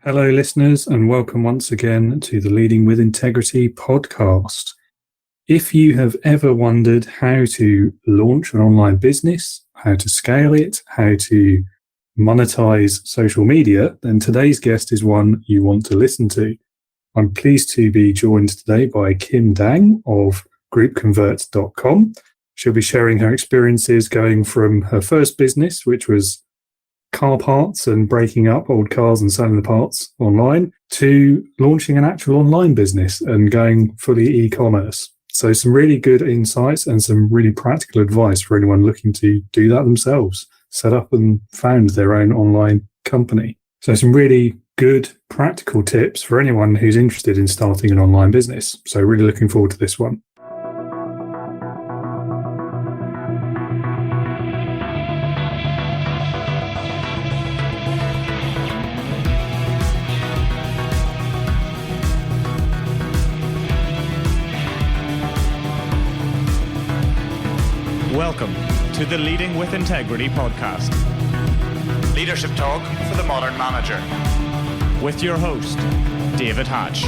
Hello, listeners, and welcome once again to the Leading with Integrity podcast. If you have ever wondered how to launch an online business, how to scale it, how to monetize social media, then today's guest is one you want to listen to. I'm pleased to be joined today by Kim Dang of groupconvert.com. She'll be sharing her experiences going from her first business, which was car parts and breaking up old cars and selling the parts online, to launching an actual online business and going fully e-commerce. So some really good insights and some really practical advice for anyone looking to do that themselves, set up and found their own online company. So some really good practical tips for anyone who's interested in starting an online business. So really looking forward to this one. Welcome to the Leading with Integrity podcast. Leadership talk for the modern manager. With your host, David Hatch.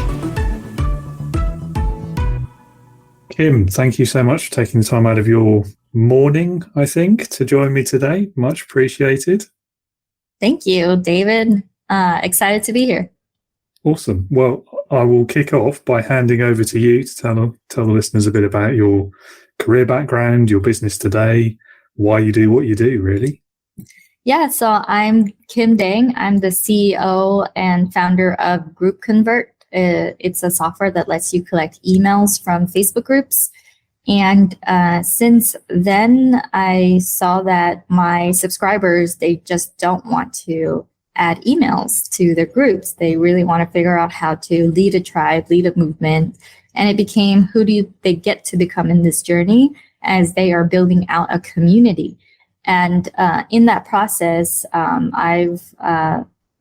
Kim, thank you so much for taking the time out of your morning, I think, to join me today. Much appreciated. Thank you, David. Excited to be here. Awesome. Well, I will kick off by handing over to you to tell the listeners a bit about your career background, your business today, why you do what you do, really. Yeah, so I'm Kim Dang. I'm the CEO and founder of GroupConvert. It's a software that lets you collect emails from Facebook groups. And since then, I saw that my subscribers, they just don't want to add emails to their groups. They really want to figure out how to lead a tribe, lead a movement. And it became, who do they get to become in this journey as they are building out a community? And in that process, I've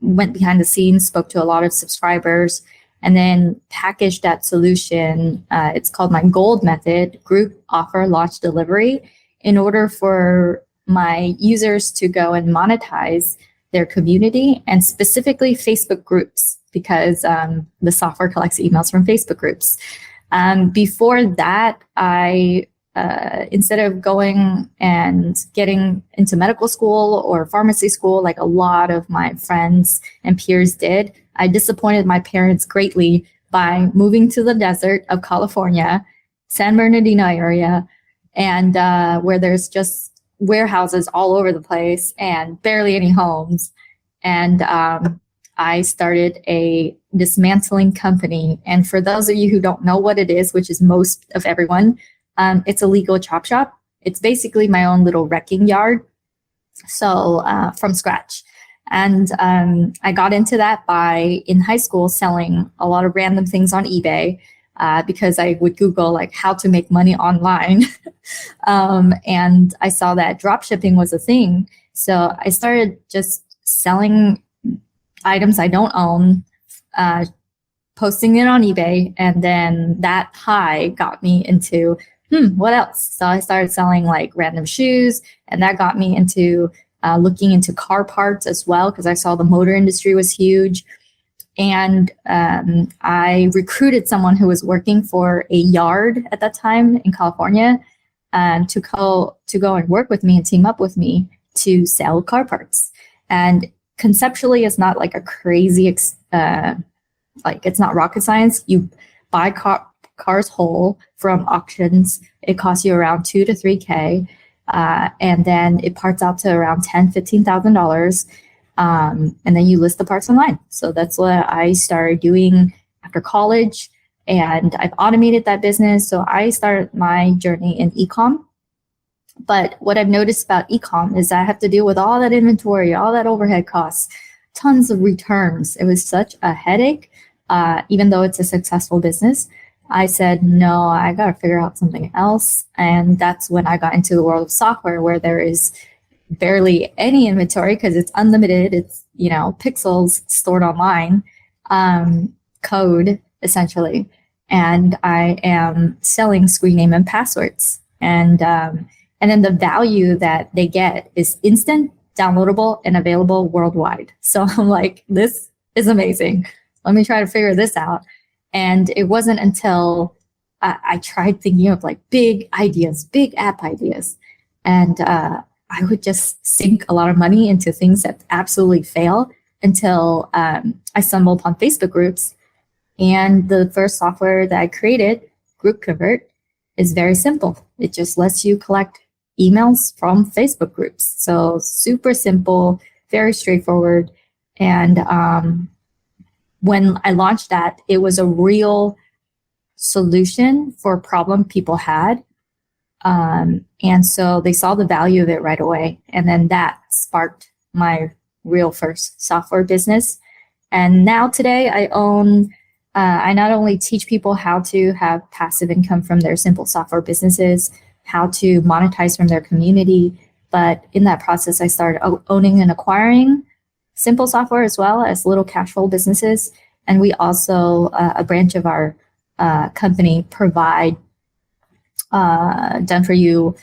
went behind the scenes, spoke to a lot of subscribers, and then packaged that solution. It's called my gold method, group offer launch delivery, in order for my users to go and monetize their community, and specifically Facebook groups, because the software collects emails from Facebook groups. Before that, I instead of going and getting into medical school or pharmacy school like a lot of my friends and peers did, I disappointed my parents greatly by moving to the desert of California, San Bernardino area, and where there's just warehouses all over the place and barely any homes. And I started a dismantling company. And for those of you who don't know what it is, which is most of everyone, it's a legal chop shop. It's basically my own little wrecking yard. So from scratch. And I got into that by, in high school, selling a lot of random things on eBay because I would Google like how to make money online. And I saw that drop shipping was a thing. So I started just selling items I don't own, posting it on eBay, and then that high got me into, what else? So I started selling like random shoes, and that got me into looking into car parts as well, because I saw the motor industry was huge. And I recruited someone who was working for a yard at that time in California to go and work with me and team up with me to sell car parts. And conceptually, it's not like a crazy, like it's not rocket science. You buy cars whole from auctions. It costs you around $2,000 to $3,000. And then it parts out to around $10,000, $15,000. And then you list the parts online. So that's what I started doing after college. And I've automated that business. So I started my journey in e-com. But what I've noticed about e-com is I have to deal with all that inventory, all that overhead costs, tons of returns. It was such a headache, even though it's a successful business. I said, no, I got to figure out something else. And that's when I got into the world of software, where there is barely any inventory because it's unlimited. It's, pixels stored online, code essentially. And I am selling screen name and passwords. And then the value that they get is instant, downloadable, and available worldwide. So I'm like, this is amazing. Let me try to figure this out. And it wasn't until I tried thinking of like big ideas, big app ideas. And I would just sink a lot of money into things that absolutely fail until I stumbled upon Facebook groups. And the first software that I created, Group Convert, is very simple. It just lets you collect emails from Facebook groups. So super simple, very straightforward. And when I launched that, it was a real solution for a problem people had. And so they saw the value of it right away. And then that sparked my real first software business. And now today I not only teach people how to have passive income from their simple software businesses, how to monetize from their community, but in that process, I started owning and acquiring simple software as well as little cash flow businesses. And we also, a branch of our company, provide done for you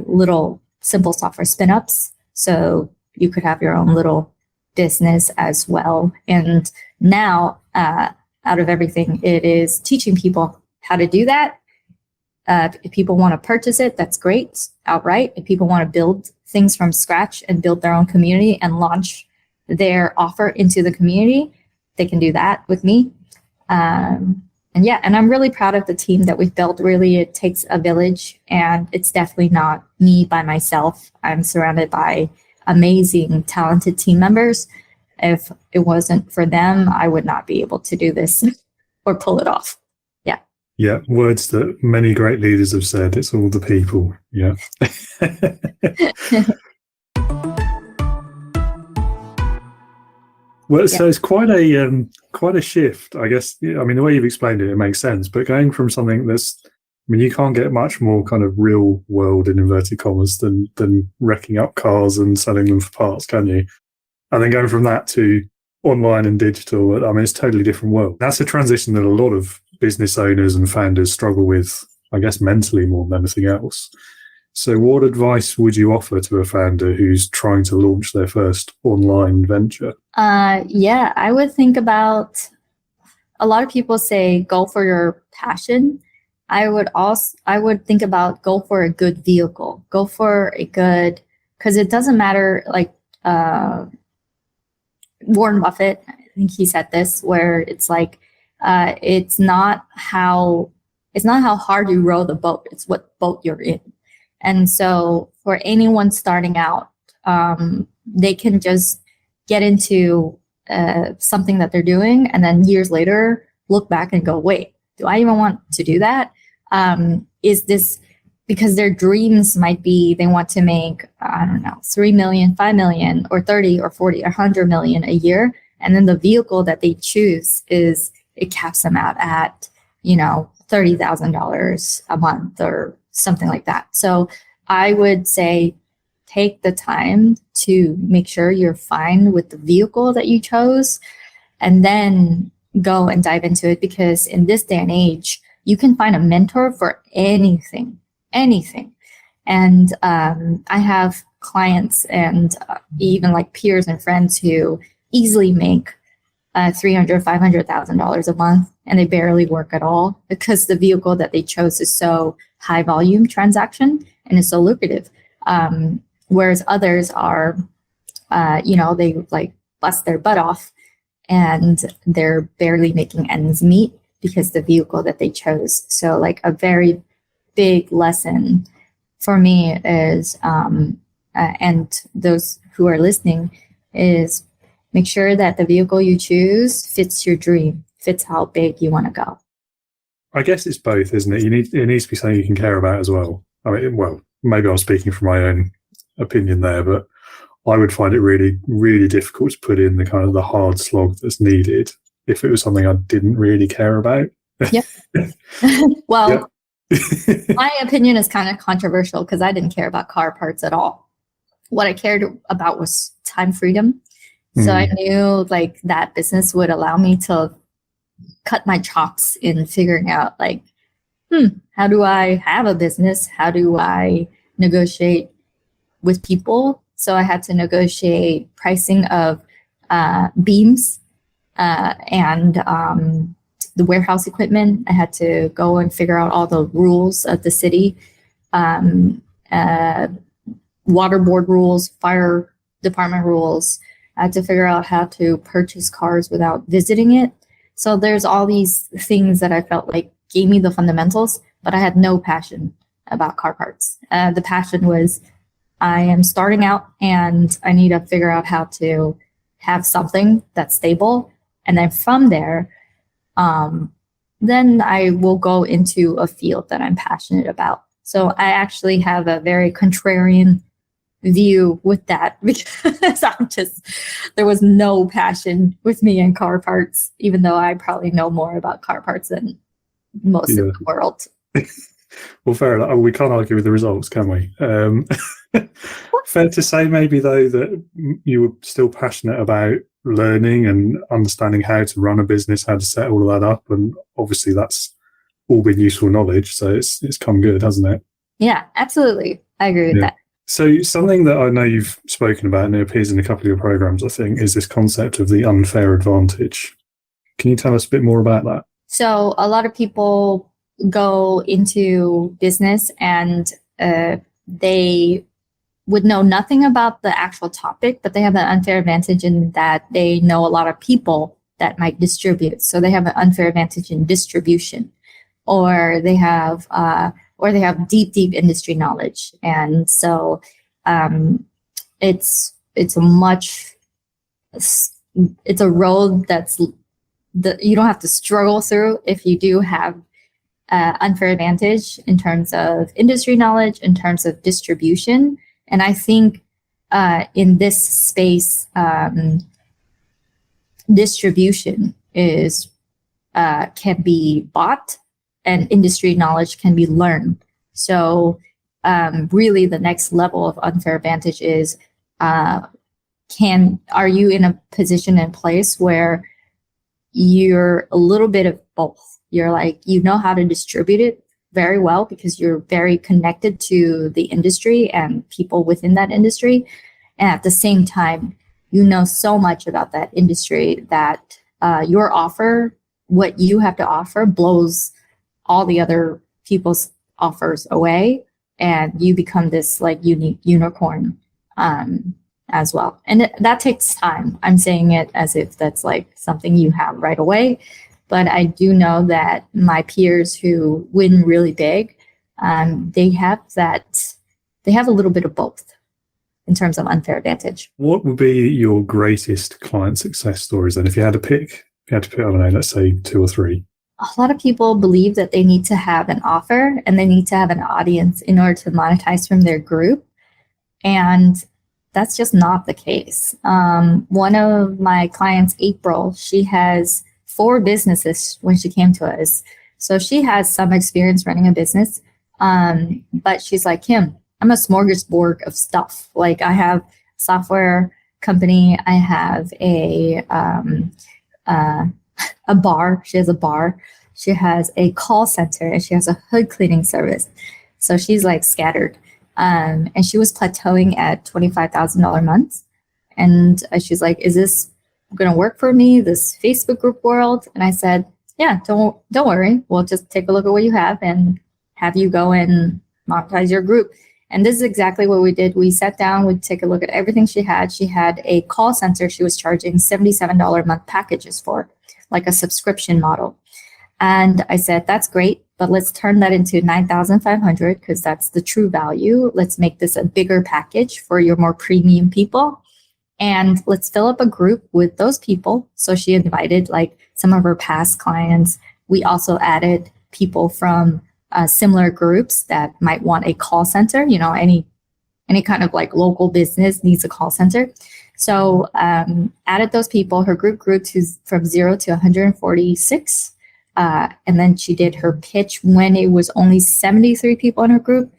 little simple software spin-ups. So you could have your own little business as well. And now, out of everything, it is teaching people how to do that. If people want to purchase it, that's great outright. If people want to build things from scratch and build their own community and launch their offer into the community, they can do that with me. And I'm really proud of the team that we've built. Really, it takes a village, and it's definitely not me by myself. I'm surrounded by amazing, talented team members. If it wasn't for them, I would not be able to do this or pull it off. Yeah. Yeah. Words that many great leaders have said. It's all the people. Yeah. Well, so it's quite a shift, I guess. I mean, the way you've explained it, it makes sense. But going from something you can't get much more kind of real world in inverted commas than wrecking up cars and selling them for parts, can you? And then going from that to online and digital, I mean, it's a totally different world. That's a transition that a lot of business owners and founders struggle with, I guess, mentally more than anything else. So what advice would you offer to a founder who's trying to launch their first online venture? I would think about, a lot of people say, go for your passion. I would think about, go for a good vehicle, because it doesn't matter, like, Warren Buffett, I think he said this, where it's like, it's not how hard you row the boat, it's what boat you're in. And so for anyone starting out, they can just get into something that they're doing, and then years later look back and go, wait, do I even want to do that? Is this because their dreams might be they want to make, I don't know, 3 million, 5 million, or 30 or 40 or 100 million a year. And then the vehicle that they choose it caps them out at, $30,000 a month or something like that. So I would say take the time to make sure you're fine with the vehicle that you chose, and then go and dive into it, because in this day and age, you can find a mentor for anything. And I have clients and even like peers and friends who easily make $300,000, $500,000 a month, and they barely work at all because the vehicle that they chose is so high volume transaction and is so lucrative. Whereas others are, they like bust their butt off and they're barely making ends meet because the vehicle that they chose. So like a very big lesson for me is, and those who are listening, is make sure that the vehicle you choose fits your dream, fits how big you want to go. I guess it's both, isn't it? It needs to be something you can care about as well. I mean, well, maybe I'm speaking from my own opinion there, but I would find it really, really difficult to put in the kind of the hard slog that's needed if it was something I didn't really care about. Yep. Well, my opinion is kind of controversial because I didn't care about car parts at all. What I cared about was time freedom. So I knew like that business would allow me to cut my chops in figuring out like, how do I have a business? How do I negotiate with people? So I had to negotiate pricing of beams and the warehouse equipment. I had to go and figure out all the rules of the city, water board rules, fire department rules. I had to figure out how to purchase cars without visiting it. So there's all these things that I felt like gave me the fundamentals, but I had no passion about car parts. The passion was I am starting out and I need to figure out how to have something that's stable. And then from there, then I will go into a field that I'm passionate about. So I actually have a very contrarian view with that because there was no passion with me in car parts, even though I probably know more about car parts than most of the world. Well, fair enough. We can't argue with the results, can we? Fair to say maybe, though, that you were still passionate about learning and understanding how to run a business, how to set all of that up. And obviously that's all been useful knowledge. So it's come good, hasn't it? Yeah, absolutely. I agree with that. So something that I know you've spoken about and it appears in a couple of your programs, I think, is this concept of the unfair advantage. Can you tell us a bit more about that? So a lot of people go into business and they would know nothing about the actual topic, but they have an unfair advantage in that they know a lot of people that might distribute. So they have an unfair advantage in distribution, or they have deep industry knowledge. And so it's a road you don't have to struggle through if you do have unfair advantage in terms of industry knowledge, in terms of distribution. And I think in this space, distribution can be bought and industry knowledge can be learned. So really the next level of unfair advantage is, are you in a position and place where you're a little bit of both? You're like, you know how to distribute it very well because you're very connected to the industry and people within that industry. And at the same time, you know so much about that industry that your offer, what you have to offer, blows all the other people's offers away. And you become this like unique unicorn as well. And that takes time. I'm saying it as if that's like something you have right away. But I do know that my peers who win really big, they have a little bit of both in terms of unfair advantage. What would be your greatest client success stories then? If you had to pick, I don't know, let's say 2 or 3. A lot of people believe that they need to have an offer and they need to have an audience in order to monetize from their group. And that's just not the case. One of my clients, April, she has 4 businesses when she came to us. So she has some experience running a business. But she's like, Kim, I'm a smorgasbord of stuff. Like I have a software company. I have a bar. She has a bar. She has a call center and she has a hood cleaning service. So she's like scattered. And she was plateauing at $25,000 a month. And she's like, is this going to work for me, this Facebook group world? And I said, yeah, don't worry. We'll just take a look at what you have and have you go and monetize your group. And this is exactly what we did. We sat down, we take a look at everything she had. She had a call center she was charging $77 a month packages for, like a subscription model. And I said, that's great, but let's turn that into $9,500 because that's the true value. Let's make this a bigger package for your more premium people. And let's fill up a group with those people. So she invited like some of her past clients. We also added people from similar groups that might want a call center. You know, any kind of like local business needs a call center. So added those people. Her group grew from 0 to 146. And then she did her pitch when it was only 73 people in her group.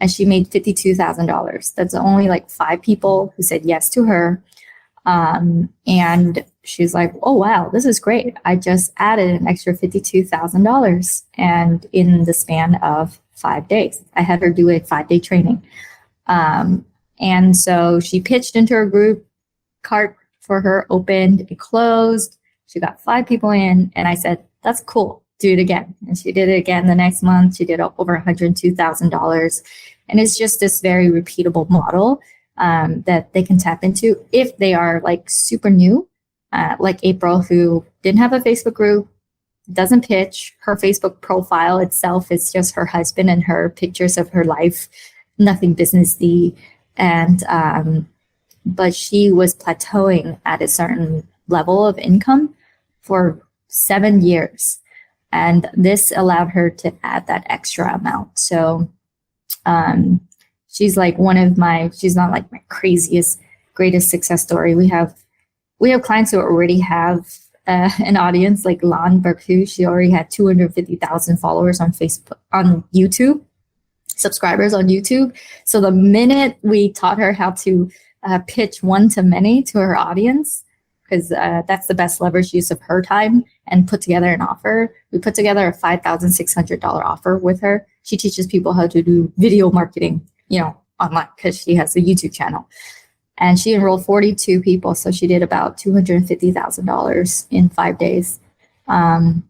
And she made $52,000. That's only like 5 people who said yes to her. And she's like, oh, wow, this is great. I just added an extra $52,000. And in the span of 5 days, I had her do a 5-day training. And so she pitched into her group, cart for her opened, it closed. She got 5 people in, and I said, that's cool. Do it again. And she did it again the next month. She did over $102,000. And it's just this very repeatable model that they can tap into if they are like super new, like April, who didn't have a Facebook group, doesn't pitch. Her Facebook profile itself is just her husband and her pictures of her life, nothing businessy. And but she was plateauing at a certain level of income for 7 years. And this allowed her to add that extra amount. So she's like she's not like my craziest, greatest success story. We have clients who already have an audience, like Lan Berku. She already had 250,000 followers on Facebook, on YouTube, subscribers on YouTube. So the minute we taught her how to pitch one-to-many to her audience, because that's the best leverage use of her time, and put together an offer. We put together a $5,600 offer with her. She teaches people how to do video marketing, online, because she has a YouTube channel. And she enrolled 42 people, so she did about $250,000 in 5 days. And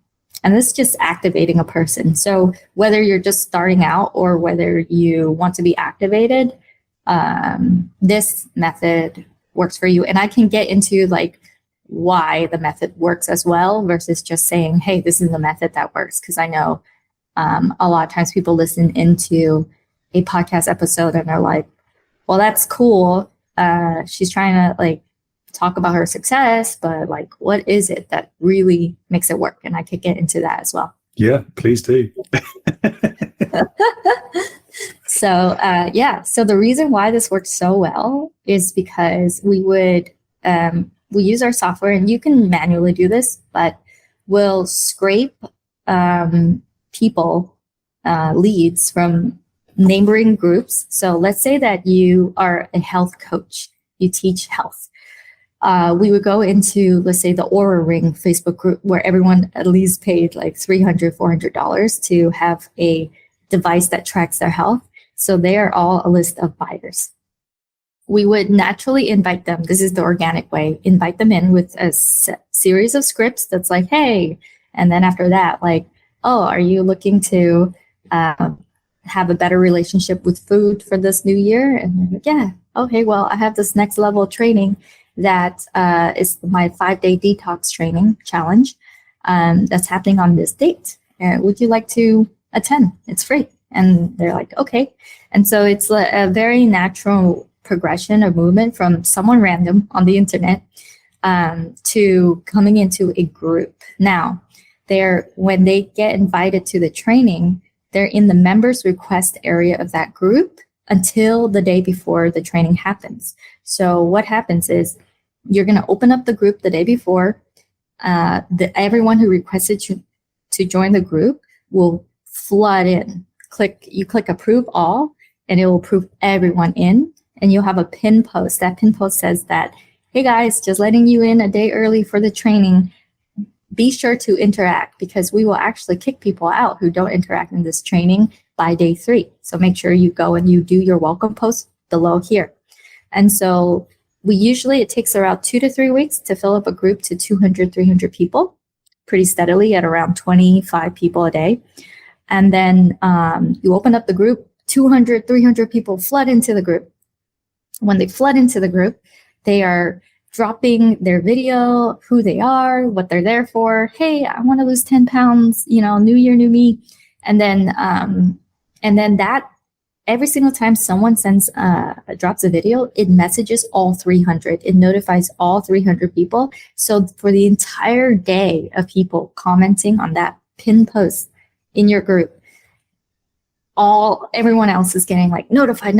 this is just activating a person. So whether you're just starting out or whether you want to be activated, this method works for you. And I can get into like why the method works as well versus just saying, hey, this is the method that works. Because I know a lot of times people listen into a podcast episode and they're like, well, that's cool. She's trying to like talk about her success, but like, what is it that really makes it work? And I could get into that as well. Yeah, please do. So the reason why this works so well is because we use our software, and you can manually do this, but we'll scrape people leads from neighboring groups. So let's say that you are a health coach, you teach health. We would go into, let's say, the Aura Ring Facebook group where everyone at least paid like $300, $400 to have a device that tracks their health. So they are all a list of buyers. We would naturally invite them. This is the organic way. Invite them in with a series of scripts that's like, hey, and then after that, like, oh, are you looking to have a better relationship with food for this new year? And they're like, yeah. Okay, well, I have this next level training that is my 5-day detox training challenge that's happening on this date. Would you like to attend? It's free. And they're like, okay. And so it's a very natural progression of movement from someone random on the internet to coming into a group. Now, when they get invited to the training, they're in the members request area of that group until the day before the training happens. So what happens is you're going to open up the group the day before. Everyone who requested to join the group will flood in. You click approve all, and it will approve everyone in. And you'll have a pin post. That pin post says that, hey guys, just letting you in a day early for the training. Be sure to interact, because we will actually kick people out who don't interact in this training by day 3. So make sure you go and you do your welcome post below here. And so it takes around 2 to 3 weeks to fill up a group to 200, 300 people pretty steadily at around 25 people a day. And then you open up the group, 200, 300 people flood into the group. When they flood into the group, they are dropping their video, who they are, what they're there for. Hey, I want to lose 10 pounds, new year, new me. And then that every single time someone drops a video, it messages all 300. It notifies all 300 people. So for the entire day of people commenting on that pin post in your group, everyone else is getting like notified.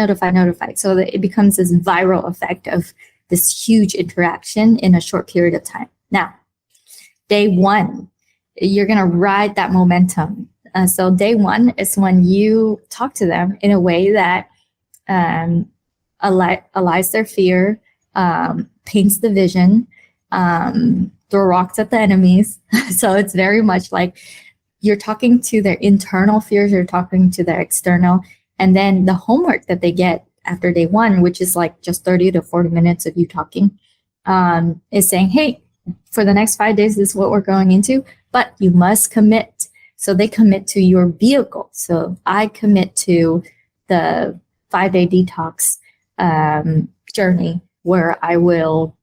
So that it becomes this viral effect of this huge interaction in a short period of time. Now, day 1, you're going to ride that momentum. So day 1 is when you talk to them in a way that allies their fear, paints the vision, throw rocks at the enemies. So it's very much like you're talking to their internal fears, you're talking to their external, and then the homework that they get after day 1, which is like just 30 to 40 minutes of you talking, is saying, hey, for the next 5 days, this is what we're going into, but you must commit. So they commit to your vehicle. So I commit to the 5-day detox journey where I will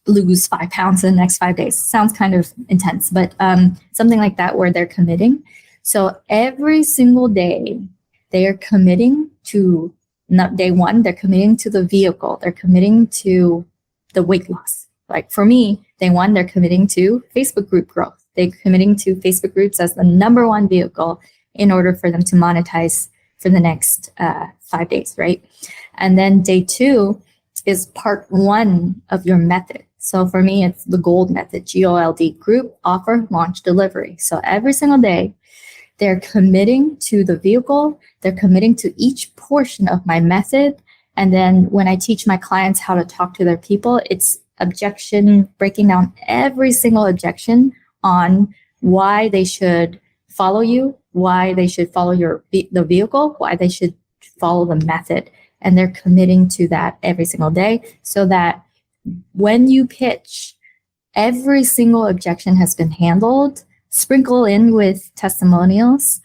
lose 5 pounds in the next 5 days. Sounds kind of intense, but something like that where they're committing. So every single day, they are committing to, not day one, they're committing to the vehicle. They're committing to the weight loss. Like for me, day one, they're committing to Facebook group growth. They're committing to Facebook groups as the number one vehicle in order for them to monetize for the next 5 days, right? And then day two is part one of your method. So for me, it's the GOLD method, GOLD, group, offer, launch, delivery. So every single day, they're committing to the vehicle. They're committing to each portion of my method. And then when I teach my clients how to talk to their people, it's objection, breaking down every single objection on why they should follow you, why they should follow the vehicle, why they should follow the method. And they're committing to that every single day so that when you pitch, every single objection has been handled. Sprinkle in with testimonials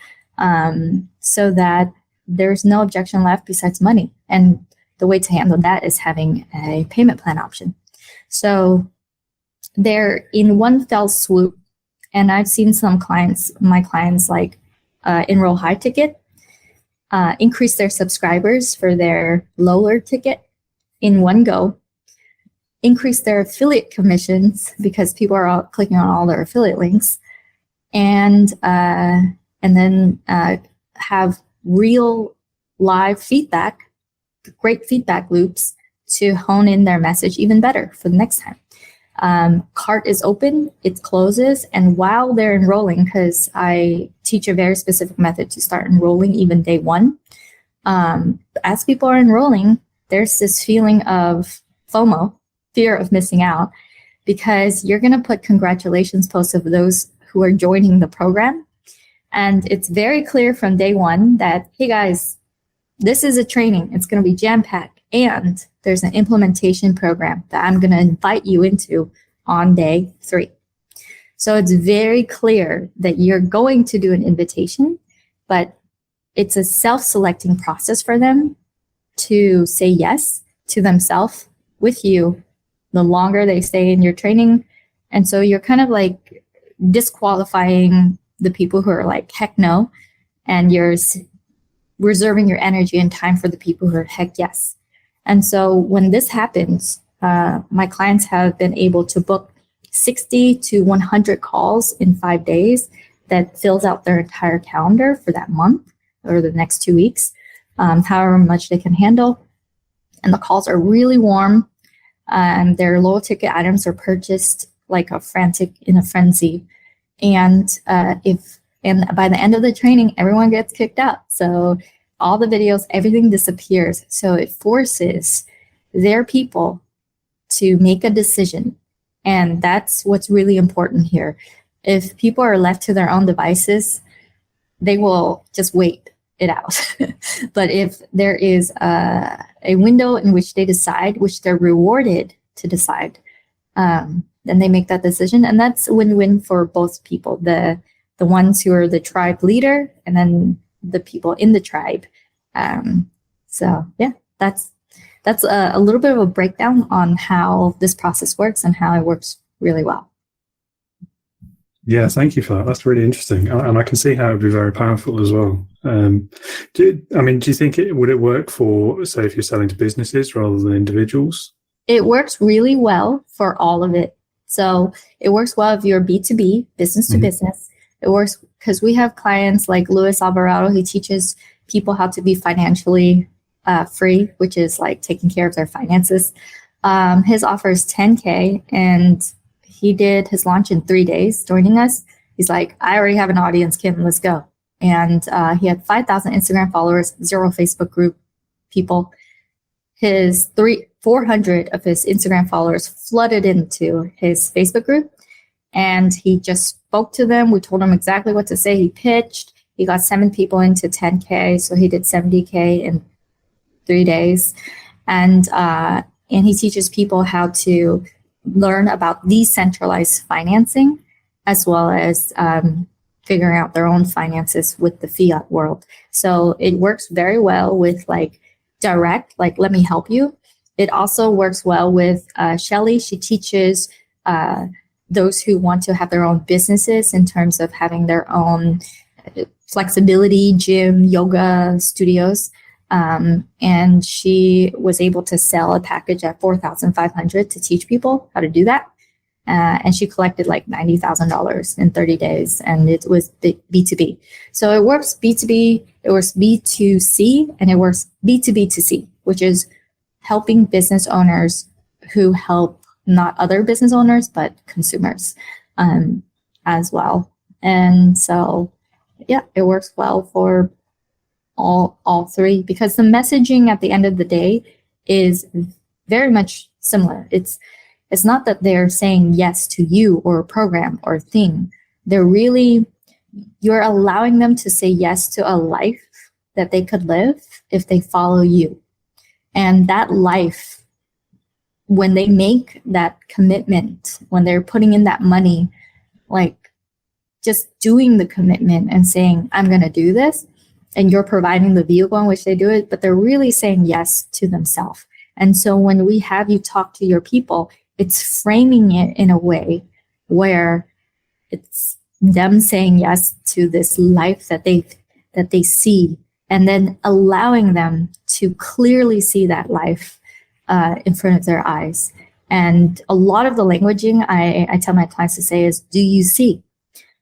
so that there's no objection left besides money. And the way to handle that is having a payment plan option. So they're in one fell swoop. And I've seen my clients like enroll high ticket, increase their subscribers for their lower ticket in one go, increase their affiliate commissions because people are all clicking on all their affiliate links, and then have real live feedback, great feedback loops to hone in their message even better for the next time. Cart is open, it closes, and while they're enrolling, because I teach a very specific method to start enrolling even day one, as people are enrolling, there's this feeling of FOMO, fear of missing out, because you're going to put congratulations posts of those who are joining the program. And it's very clear from day one that, hey guys, this is a training. It's going to be jam-packed. And there's an implementation program that I'm going to invite you into on day 3. So it's very clear that you're going to do an invitation, but it's a self-selecting process for them to say yes to themselves with you the longer they stay in your training. And so you're kind of like disqualifying the people who are like, heck no, and you're reserving your energy and time for the people who are heck yes. And so when this happens, my clients have been able to book 60 to 100 calls in 5 days that fills out their entire calendar for that month or the next 2 weeks, however much they can handle. And the calls are really warm. Their low ticket items are purchased like in a frenzy. And by the end of the training, everyone gets kicked out. So all the videos, everything disappears. So it forces their people to make a decision. And that's what's really important here. If people are left to their own devices, they will just wait it out. But if there is a window in which they decide, which they're rewarded to decide, then they make that decision. And that's a win-win for both people, the ones who are the tribe leader and then the people in the tribe. So yeah, that's a little bit of a breakdown on how this process works and how it works really well. Yeah, thank you for that. That's really interesting. And I can see how it would be very powerful as well. Do you think would it work for, say, if you're selling to businesses rather than individuals? It works really well for all of it. So it works well if you're B2B, business to business. It works because we have clients like Luis Alvarado. He teaches people how to be financially free, which is like taking care of their finances. His offer is $10K, and he did his launch in 3 days joining us. He's like, I already have an audience, Kim, let's go. And he had 5,000 Instagram followers, 0 Facebook group people. His 400 of his Instagram followers flooded into his Facebook group, and he just spoke to them. We told him exactly what to say. He pitched. He got 7 people into 10K, so he did 70K in 3 days. And and he teaches people how to learn about decentralized financing, as well as figuring out their own finances with the fiat world. So it works very well with like direct, like, let me help you. It also works well with Shelly. She teaches those who want to have their own businesses in terms of having their own flexibility, gym, yoga studios. And she was able to sell a package at $4,500 to teach people how to do that. And she collected like $90,000 in 30 days, and it was B2B. So it works B2B, it works B2C, and it works B2B2C, which is helping business owners who help not other business owners, but consumers as well. And so, yeah, it works well for all three, because the messaging at the end of the day is very much similar. It's not that they're saying yes to you or a program or a thing. You're allowing them to say yes to a life that they could live if they follow you. And that life, when they make that commitment, when they're putting in that money, like just doing the commitment and saying, I'm going to do this, and you're providing the vehicle in which they do it, but they're really saying yes to themselves. And so when we have you talk to your people, it's framing it in a way where it's them saying yes to this life that they see, and then allowing them to clearly see that life in front of their eyes. And a lot of the languaging I tell my clients to say is, do you see?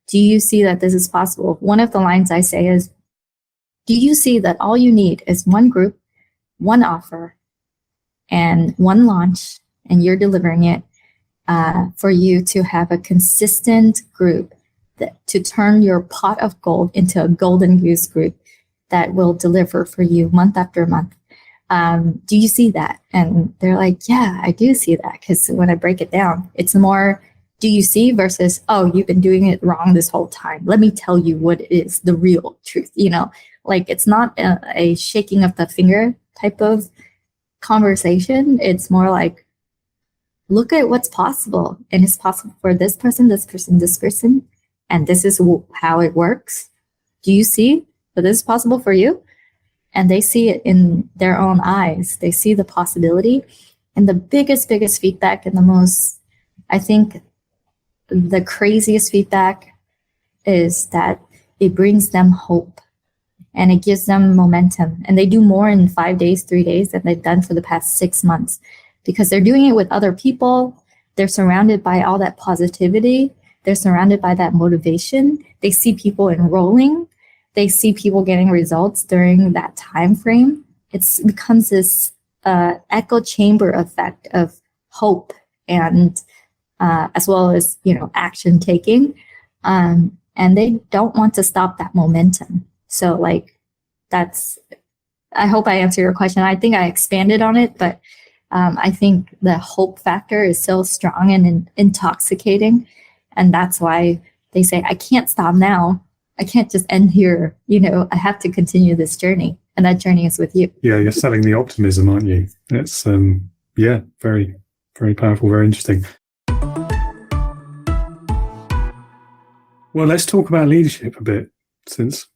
Do you see that this is possible? One of the lines I say is, do you see that all you need is one group, one offer, and one launch, and you're delivering it for you to have a consistent group to turn your pot of gold into a golden goose group that will deliver for you month after month. Do you see that? And they're like, yeah, I do see that. Because when I break it down, it's more, do you see versus, oh, you've been doing it wrong this whole time. Let me tell you what is the real truth. Like, it's not a shaking of the finger type of conversation. It's more like, look at what's possible, and it's possible for this person, this person, this person, and this is how it works. Do you see that this is possible for you? And they see it in their own eyes. They see the possibility. And the biggest feedback, and the most, I think, the craziest feedback is that it brings them hope, and it gives them momentum. And they do more in 5 days, 3 days than they've done for the past 6 months, because they're doing it with other people. They're surrounded by all that positivity. They're surrounded by that motivation. They see people enrolling. They see people getting results during that time frame. It becomes this echo chamber effect of hope, and as well as action taking, and they don't want to stop that momentum. So like, I hope I answered your question. I think I expanded on it, but I think the hope factor is so strong and intoxicating. And that's why they say, I can't stop now. I can't just end here. I have to continue this journey. And that journey is with you. Yeah, you're selling the optimism, aren't you? It's, very, very powerful, very interesting. Well, let's talk about leadership a bit, since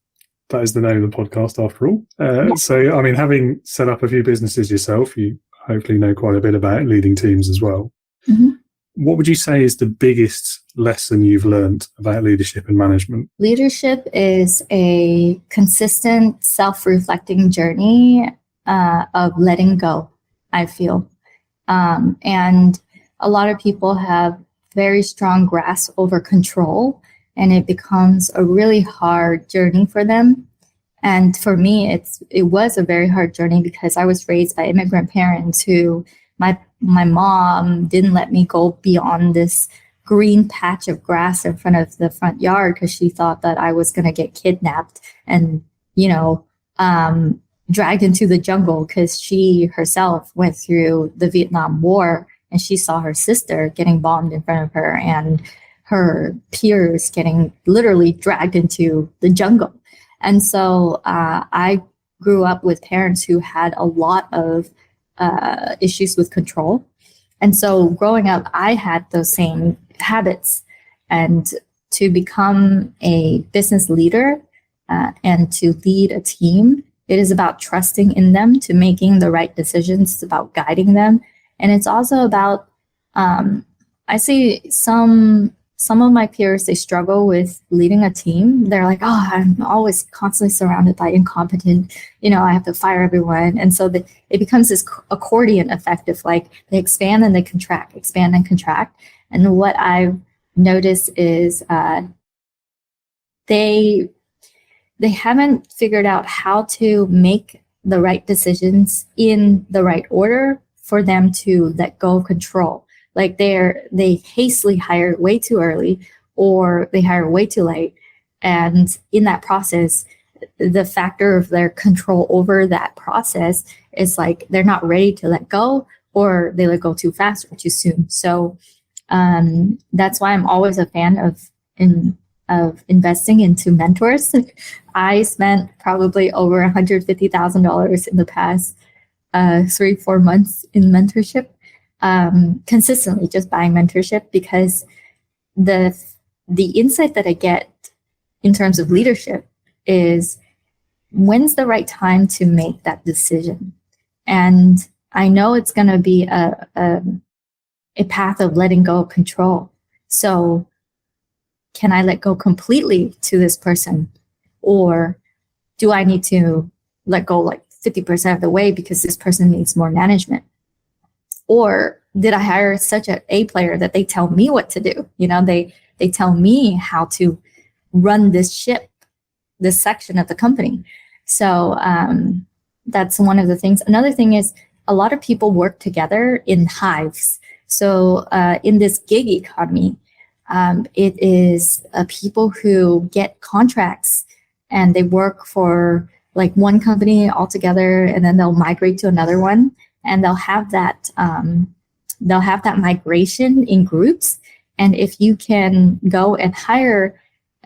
that is the name of the podcast after all. Yeah. So, I mean, having set up a few businesses yourself, you hopefully know quite a bit about leading teams as well. Mm-hmm. What would you say is the biggest lesson you've learned about leadership and management? Leadership is a consistent self-reflecting journey of letting go, I feel. And a lot of people have very strong grasp over control, and it becomes a really hard journey for them. And for me, it was a very hard journey, because I was raised by immigrant parents who, my mom didn't let me go beyond this green patch of grass in front of the front yard, because she thought that I was going to get kidnapped and, dragged into the jungle, because she herself went through the Vietnam War, and she saw her sister getting bombed in front of her and her peers getting literally dragged into the jungle. And so I grew up with parents who had a lot of issues with control. And so growing up, I had those same habits. And to become a business leader and to lead a team, it is about trusting in them to making the right decisions. It's about guiding them. And it's also about, I see some of my peers, they struggle with leading a team. They're like, oh, I'm always constantly surrounded by incompetent, I have to fire everyone. And so it becomes this accordion effect of like they expand and they contract, expand and contract. And what I've noticed is they haven't figured out how to make the right decisions in the right order for them to let go of control. Like they hastily hire way too early, or they hire way too late. And in that process, the factor of their control over that process is like they're not ready to let go, or they let go too fast or too soon. So that's why I'm always a fan of investing into mentors. I spent probably over $150,000 in the past 3-4 months in mentorship, consistently just buying mentorship, because the insight that I get in terms of leadership is when's the right time to make that decision. And I know it's going to be a path of letting go of control. So can I let go completely to this person? Or do I need to let go like 50% of the way because this person needs more management? Or did I hire such an A player that they tell me what to do? They tell me how to run this ship, this section of the company. So that's one of the things. Another thing is a lot of people work together in hives. So in this gig economy, it is people who get contracts and they work for like one company altogether, and then they'll migrate to another one, and they'll have that migration in groups. And if you can go and hire,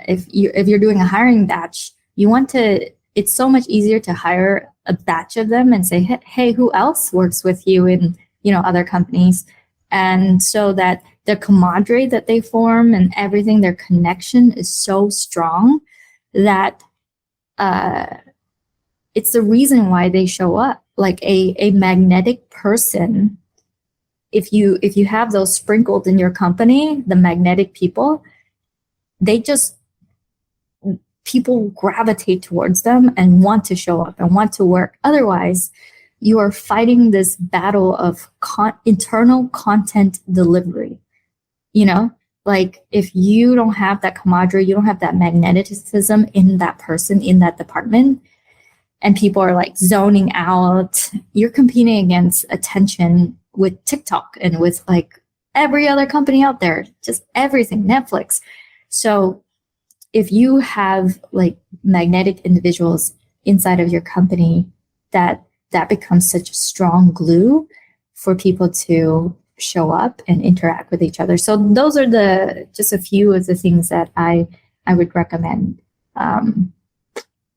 if you're doing a hiring batch, it's so much easier to hire a batch of them and say, hey, who else works with you in other companies? And so that the camaraderie that they form and everything, their connection is so strong that it's the reason why they show up. Like a magnetic person, if you have those sprinkled in your company, the magnetic people, people gravitate towards them and want to show up and want to work. Otherwise, you are fighting this battle of internal content delivery. Like if you don't have that camaraderie, you don't have that magnetism in that person, in that department, and people are like zoning out, you're competing against attention with TikTok and with like every other company out there, just everything, Netflix. So if you have like magnetic individuals inside of your company, that becomes such a strong glue for people to show up and interact with each other. So those are just a few of the things that I would recommend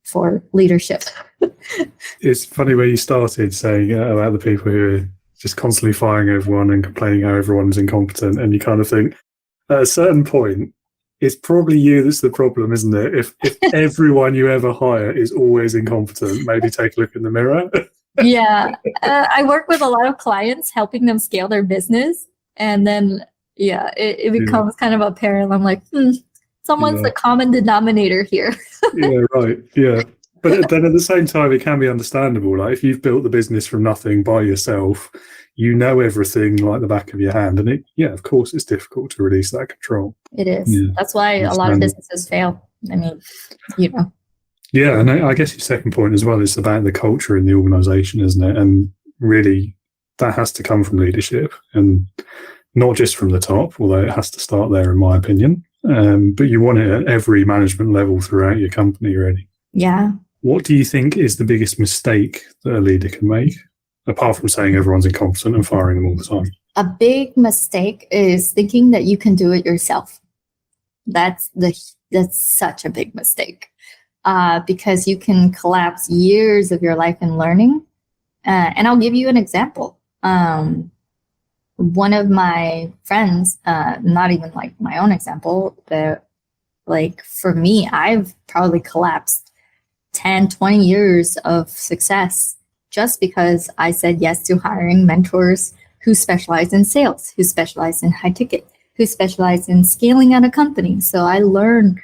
for leadership. It's funny where you started saying about the people who are just constantly firing everyone and complaining how everyone's incompetent, and you kind of think at a certain point, it's probably you that's the problem, isn't it? If everyone you ever hire is always incompetent, maybe take a look in the mirror. Yeah. I work with a lot of clients, helping them scale their business. And then, it becomes kind of apparent. I'm like, someone's the common denominator here. Yeah, right. Yeah. But then at the same time, it can be understandable. Like if you've built the business from nothing by yourself, you know everything like the back of your hand. And of course, it's difficult to release that control. It is. Yeah. That's why a lot of businesses fail. I mean, Yeah, and I guess your second point as well is about the culture in the organization, isn't it? And really, that has to come from leadership, and not just from the top, although it has to start there, in my opinion. But you want it at every management level throughout your company, really. Yeah. What do you think is the biggest mistake that a leader can make, apart from saying everyone's incompetent and firing them all the time? A big mistake is thinking that you can do it yourself. That's such a big mistake, because you can collapse years of your life in learning And I'll give you an example. One of my friends, not even like my own example, but like for me, I've probably collapsed 10, 20 years of success just because I said yes to hiring mentors who specialize in sales, who specialize in high ticket, who specialize in scaling out a company. So I learned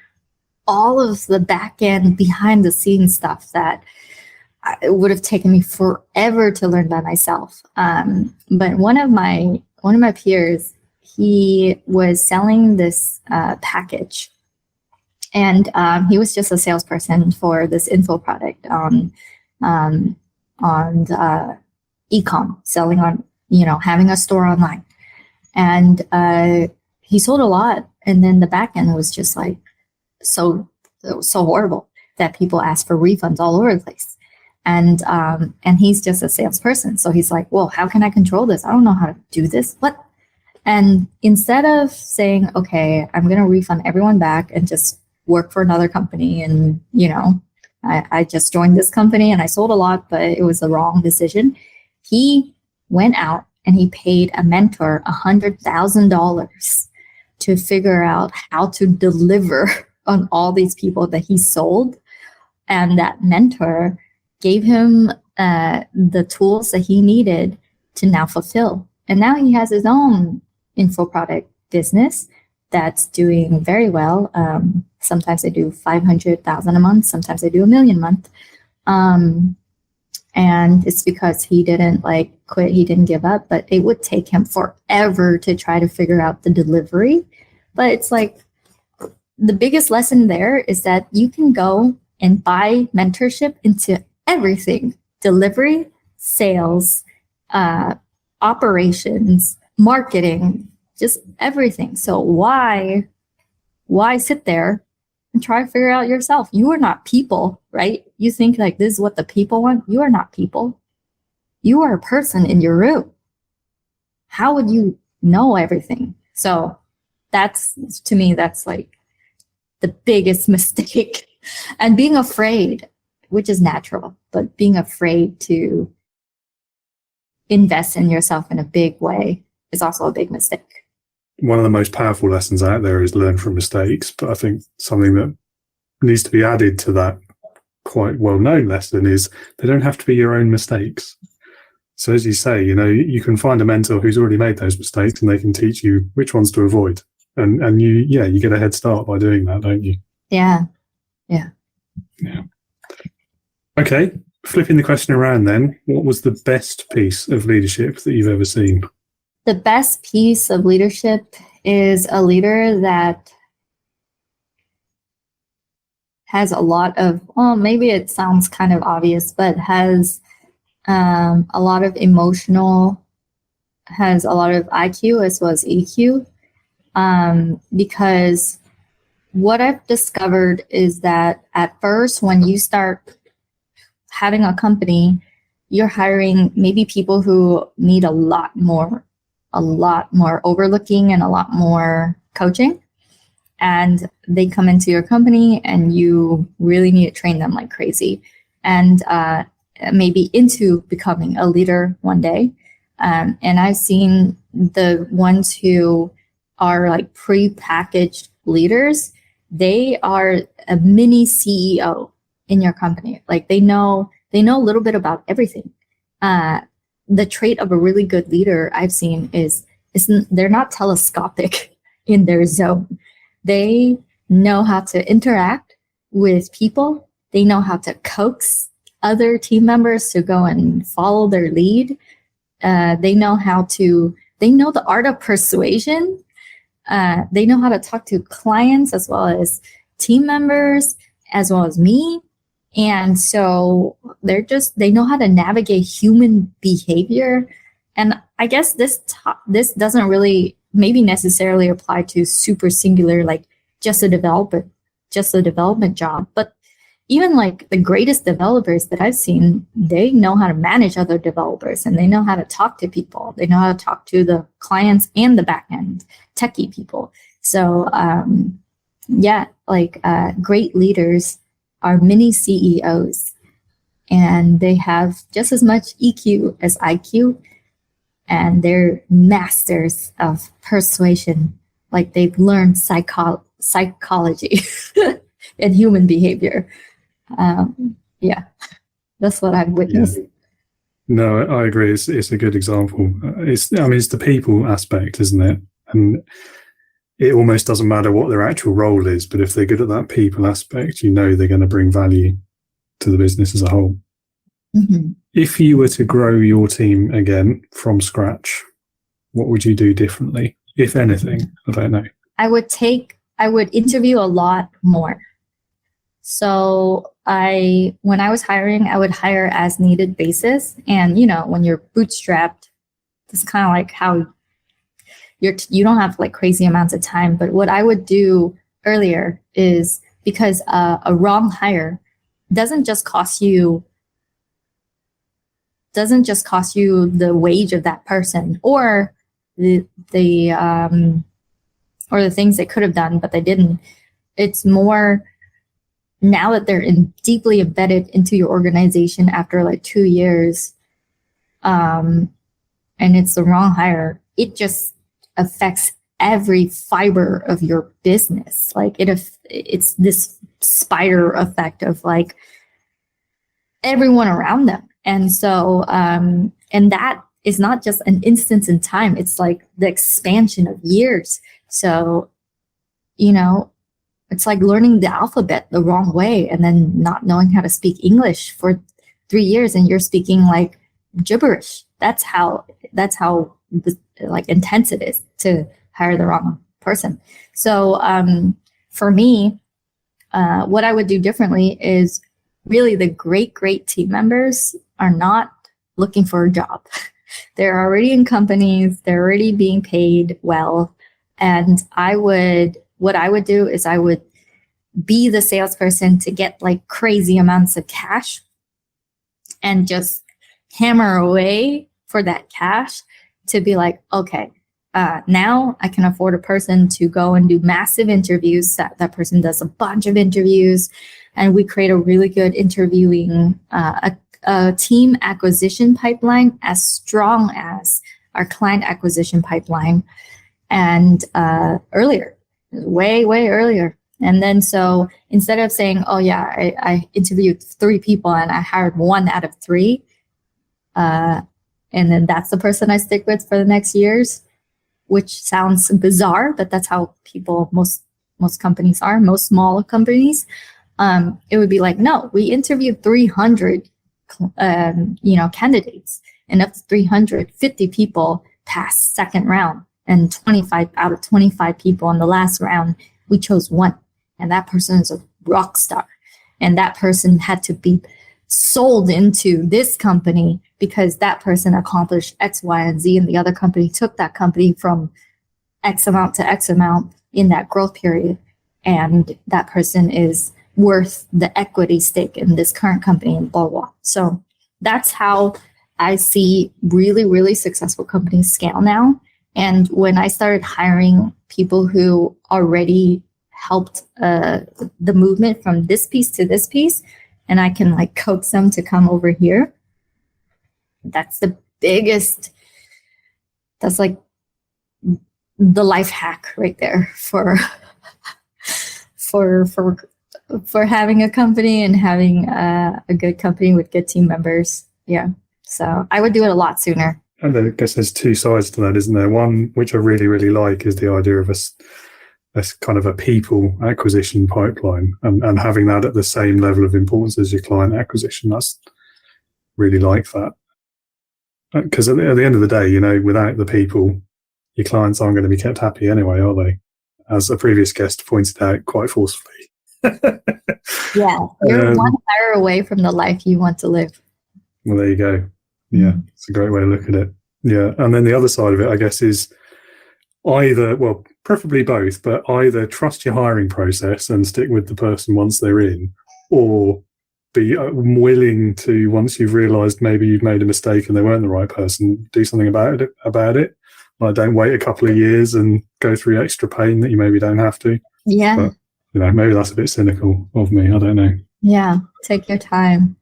all of the back end behind the scenes stuff that it would have taken me forever to learn by myself. But one of my peers, he was selling this package, and he was just a salesperson for this info product on e-com, selling on, having a store online. And he sold a lot, and then the back end was just like so horrible that people asked for refunds all over the place. And he's just a salesperson, so he's like, well, how can I control this? I don't know how to do this. What? And instead of saying, okay, I'm going to refund everyone back and just work for another company, and I just joined this company and I sold a lot, but it was the wrong decision, he went out and he paid a mentor $100,000 to figure out how to deliver on all these people that he sold. And that mentor gave him the tools that he needed to now fulfill. And now he has his own info product business that's doing very well. Sometimes I do 500,000 a month. Sometimes I do $1 million a month. And it's because he didn't quit. He didn't give up, but it would take him forever to try to figure out the delivery. But it's like the biggest lesson there is that you can go and buy mentorship into everything: delivery, sales, operations, marketing, just everything. So why sit there and try to figure out yourself? You are not people, right? You think like this is what the people want. You are not people. You are a person in your room. How would you know everything? So to me, that's like the biggest mistake. And being afraid, which is natural, but being afraid to invest in yourself in a big way is also a big mistake. One of the most powerful lessons out there is learn from mistakes. But I think something that needs to be added to that quite well-known lesson is they don't have to be your own mistakes. So as you say, you can find a mentor who's already made those mistakes and they can teach you which ones to avoid. And you get a head start by doing that, don't you? Yeah. Okay, flipping the question around then, what was the best piece of leadership that you've ever seen? The best piece of leadership is a leader that has a lot of, maybe it sounds kind of obvious, but has a lot of has a lot of IQ as well as EQ. Because what I've discovered is that at first, when you start having a company, you're hiring maybe people who need a lot more overlooking and a lot more coaching. And they come into your company and you really need to train them like crazy, and maybe into becoming a leader one day. And I've seen the ones who are like pre-packaged leaders, they are a mini CEO in your company. Like they know a little bit about everything. The trait of a really good leader I've seen is they're not telescopic in their zone. They know how to interact with people. They know how to coax other team members to go and follow their lead. They know the art of persuasion. They know how to talk to clients as well as team members, as well as me. And so they know how to navigate human behavior. And I guess this doesn't really maybe necessarily apply to super singular, like just a development job. But even like the greatest developers that I've seen, they know how to manage other developers and they know how to talk to people. They know how to talk to the clients and the back end techie people. So great leaders are mini CEOs. and they have just as much EQ as IQ, and they're masters of persuasion. Like they've learned psychology and human behavior. Yeah, that's what I've witnessed. Yeah. No, I agree. It's a good example. It's the people aspect, isn't it? And it almost doesn't matter what their actual role is, but if they're good at that people aspect, you know they're going to bring value to the business as a whole. Mm-hmm. If you were to grow your team again from scratch, what would you do differently, if anything? I don't know. I would interview a lot more. So when I was hiring, I would hire as needed basis. And, when you're bootstrapped, it's kind of like how you don't have like crazy amounts of time. But what I would do earlier is, because a wrong hire doesn't just cost you the wage of that person or the things they could have done, but they didn't. It's more now that they're deeply embedded into your organization after like 2 years, and it's the wrong hire, it just affects every fiber of your business. Like it's this spider effect of like everyone around them. And so, and that is not just an instance in time. It's like the expansion of years. So, it's like learning the alphabet the wrong way and then not knowing how to speak English for 3 years and you're speaking like gibberish. That's how like intense it is to hire the wrong person. So for me, what I would do differently is really the great team members are not looking for a job. They're already in companies. They're already being paid well. And what I would do is I would be the salesperson to get like crazy amounts of cash and just hammer away for that cash to be like, okay, now I can afford a person to go and do massive interviews. That person does a bunch of interviews, and we create a really good interviewing, a team acquisition pipeline as strong as our client acquisition pipeline, and earlier, way earlier. And then so instead of saying, oh yeah, I interviewed 3 people and I hired 1 out of 3, and then that's the person I stick with for the next years, which sounds bizarre, but that's how most companies are, most small companies. It would be like, no, we interviewed 300, candidates, and of the 350 people passed second round, and 25 out of 25 people in the last round, we chose 1, and that person is a rock star, and that person had to be sold into this company because that person accomplished X, Y, and Z, and the other company took that company from X amount to X amount in that growth period, and that person is worth the equity stake in this current company and blah, blah. So that's how I see really successful companies scale now. And when I started hiring people who already helped the movement from this piece to this piece, and I can like coax them to come over here, that's the biggest, that's like the life hack right there for having a company and having a good company with good team members. Yeah. So I would do it a lot sooner. And I guess there's 2 sides to that, isn't there? One, which I really like, is the idea of a kind of a people acquisition pipeline, and having that at the same level of importance as your client acquisition. That's really like that. Because at the end of the day, without the people, your clients aren't going to be kept happy anyway, are they? As a previous guest pointed out quite forcefully. Yeah, you're one hire away from the life you want to live. Well, there you go. Yeah, it's a great way to look at it. Yeah, and then the other side of it, I guess, is either, well, preferably both, but either trust your hiring process and stick with the person once they're in, or be willing to, once you've realised maybe you've made a mistake and they weren't the right person, do something about it. Like, don't wait a couple of years and go through extra pain that you maybe don't have to. Yeah. But, maybe that's a bit cynical of me. I don't know. Yeah, take your time.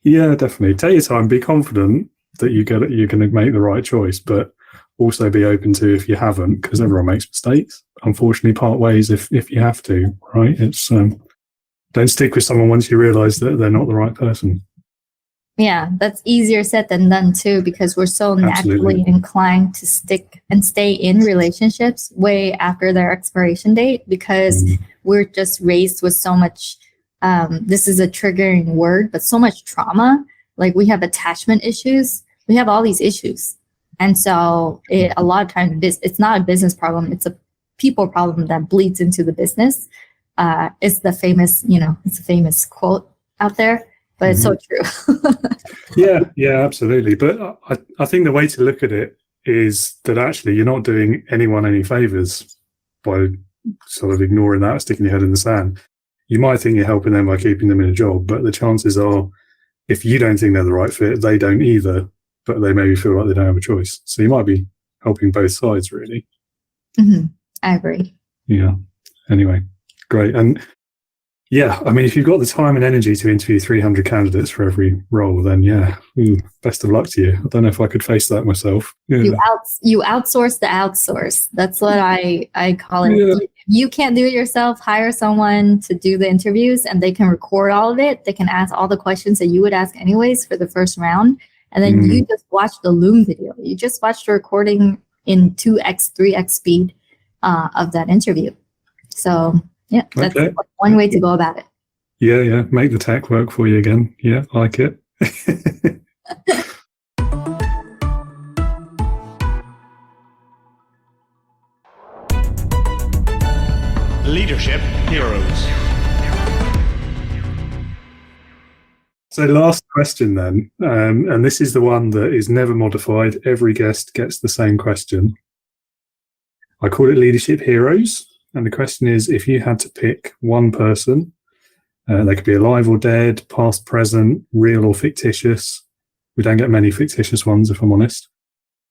Yeah, definitely. Take your time. Be confident that you're going to make the right choice, but also be open to if you haven't, because everyone makes mistakes. Unfortunately, part ways if you have to. Right? It's don't stick with someone once you realise that they're not the right person. Yeah, that's easier said than done too, because we're so naturally Absolutely. inclined to stick and stay in relationships way after their expiration date, because we're just raised with so much, this is a triggering word, but so much trauma. Like we have attachment issues. We have all these issues. And so a lot of times it's not a business problem. It's a people problem that bleeds into the business. It's the famous, it's a famous quote out there. But it's so true. Yeah, absolutely. But I think the way to look at it is that actually you're not doing anyone any favors by sort of ignoring that, sticking your head in the sand. You might think you're helping them by keeping them in a job, but the chances are, if you don't think they're the right fit, they don't either, but they maybe feel like they don't have a choice. So you might be helping both sides, really. I agree. Yeah. Anyway, great. And yeah, I mean, if you've got the time and energy to interview 300 candidates for every role, then yeah, best of luck to you. I don't know if I could face that myself. Yeah. You outsource the outsource. That's what I call it. Yeah. You can't do it yourself. Hire someone to do the interviews, and they can record all of it. They can ask all the questions that you would ask anyways for the first round. And then you just watch the Loom video. You just watch the recording in 2x, 3x speed of that interview. So yeah, that's one way to go about it. Yeah. Make the tech work for you again. Yeah, I like it. Leadership heroes. So last question then, and this is the one that is never modified. Every guest gets the same question. I call it leadership heroes. And the question is, if you had to pick one person, they could be alive or dead, past, present, real or fictitious. We don't get many fictitious ones, if I'm honest.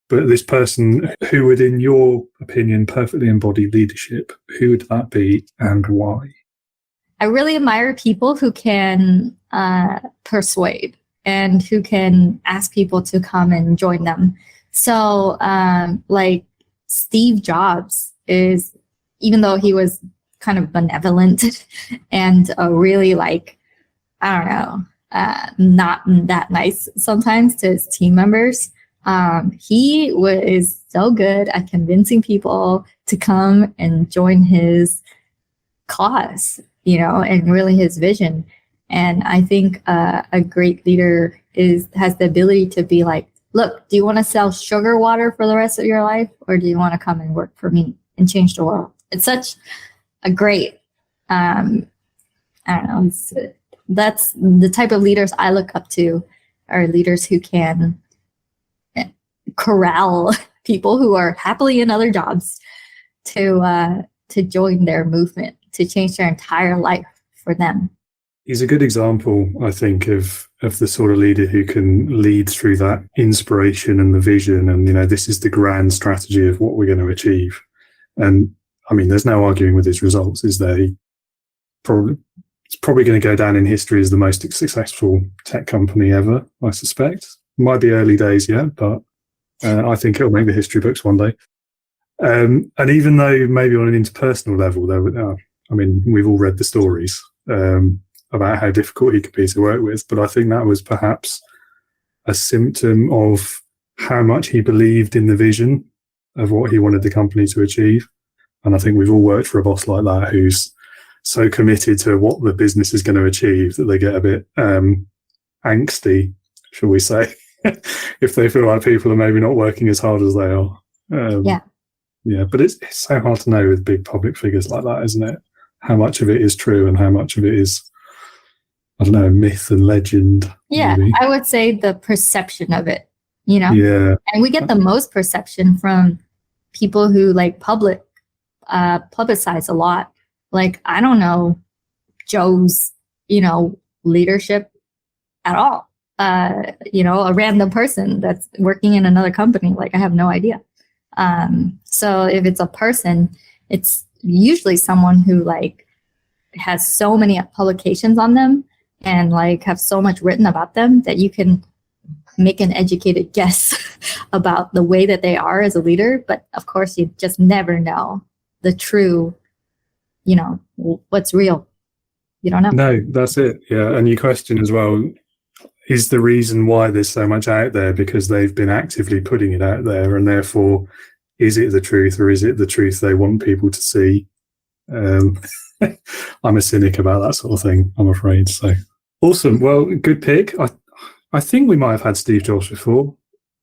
But this person who would, in your opinion, perfectly embody leadership, who would that be and why? I really admire people who can persuade and who can ask people to come and join them. So like Steve Jobs is, even though he was kind of benevolent and really like, I don't know, not that nice sometimes to his team members, he was so good at convincing people to come and join his cause, and really his vision. And I think a great leader has the ability to be like, look, do you want to sell sugar water for the rest of your life, or do you want to come and work for me and change the world? It's such a great, I don't know, that's the type of leaders I look up to, are leaders who can corral people who are happily in other jobs to join their movement, to change their entire life for them. He's a good example, I think, of the sort of leader who can lead through that inspiration and the vision. And, this is the grand strategy of what we're going to achieve. And I mean, there's no arguing with his results, is there? It's probably going to go down in history as the most successful tech company ever, I suspect. Might be early days yet, but I think it'll make the history books one day. And even though maybe on an interpersonal level, we've all read the stories about how difficult he could be to work with, but I think that was perhaps a symptom of how much he believed in the vision of what he wanted the company to achieve. And I think we've all worked for a boss like that who's so committed to what the business is going to achieve that they get a bit angsty, shall we say, if they feel like people are maybe not working as hard as they are. Yeah, but it's so hard to know with big public figures like that, isn't it? How much of it is true and how much of it is, I don't know, myth and legend. Yeah, maybe. I would say the perception of it, Yeah. And we get the most perception from people who like publicize a lot. Like, I don't know Joe's, leadership at all. A random person that's working in another company, like I have no idea. So if it's a person, it's usually someone who like has so many publications on them and like have so much written about them that you can make an educated guess about the way that they are as a leader. But of course, you just never know the true, what's real. You don't know. No, that's it. Yeah. And you question as well, is the reason why there's so much out there because they've been actively putting it out there, and therefore is it the truth, or is it the truth they want people to see? I'm a cynic about that sort of thing, I'm afraid. So awesome. Well, good pick. I think we might have had Steve Jobs before. I'm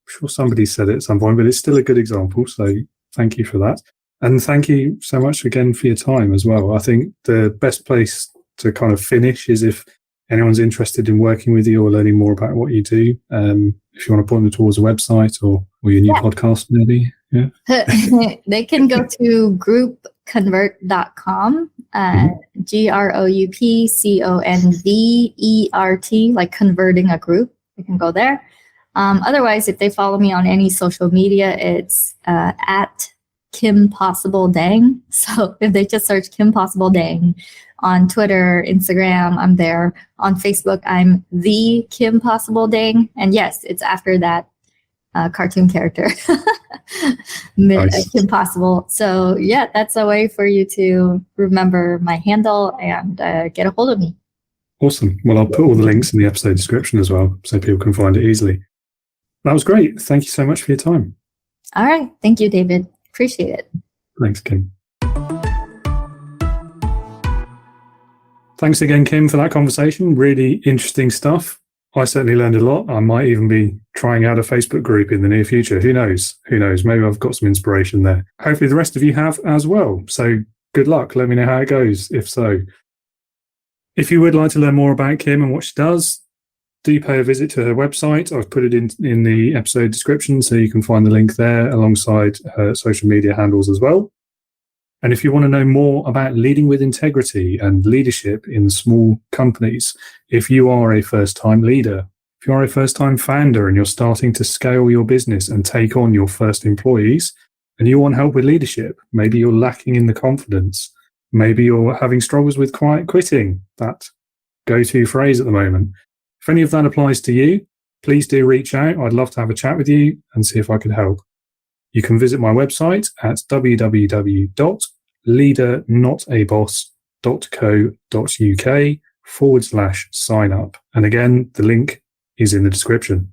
sure somebody said it at some point, but it's still a good example. So thank you for that. And thank you so much again for your time as well. I think the best place to kind of finish is if anyone's interested in working with you or learning more about what you do. If you want to point them towards a website or your new podcast, maybe. Yeah. They can go to groupconvert.com, GROUPCONVERT, like converting a group. You can go there. Otherwise, if they follow me on any social media, it's at Kim Possible Dang. So if they just search Kim Possible Dang on Twitter, Instagram, I'm there. On Facebook, I'm the Kim Possible Dang. And yes, it's after that cartoon character, nice. Kim Possible. So yeah, that's a way for you to remember my handle and get a hold of me. Awesome. Well, I'll put all the links in the episode description as well, so people can find it easily. That was great. Thank you so much for your time. All right. Thank you, David. Appreciate it. Thanks, Kim. Thanks again, Kim, for that conversation. Really interesting stuff. I certainly learned a lot. I might even be trying out a Facebook group in the near future. Who knows? Who knows? Maybe I've got some inspiration there. Hopefully the rest of you have as well. So good luck. Let me know how it goes, if so. If you would like to learn more about Kim and what she does, do pay a visit to her website. I've put it in the episode description, so you can find the link there alongside her social media handles as well. And if you want to know more about leading with integrity and leadership in small companies, if you are a first-time leader, if you are a first-time founder and you're starting to scale your business and take on your first employees, and you want help with leadership, maybe you're lacking in the confidence, maybe you're having struggles with quiet quitting, that go-to phrase at the moment. If any of that applies to you, please do reach out. I'd love to have a chat with you and see if I could help. You can visit my website at www.leadernotaboss.co.uk/sign up. And again, the link is in the description.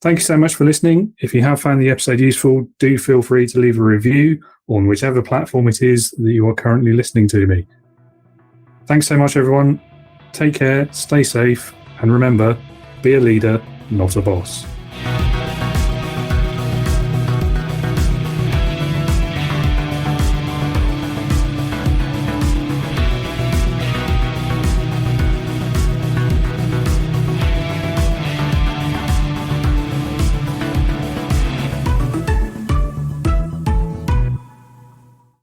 Thank you so much for listening. If you have found the episode useful, do feel free to leave a review on whichever platform it is that you are currently listening to me. Thanks so much, everyone. Take care, stay safe, and remember, be a leader, not a boss.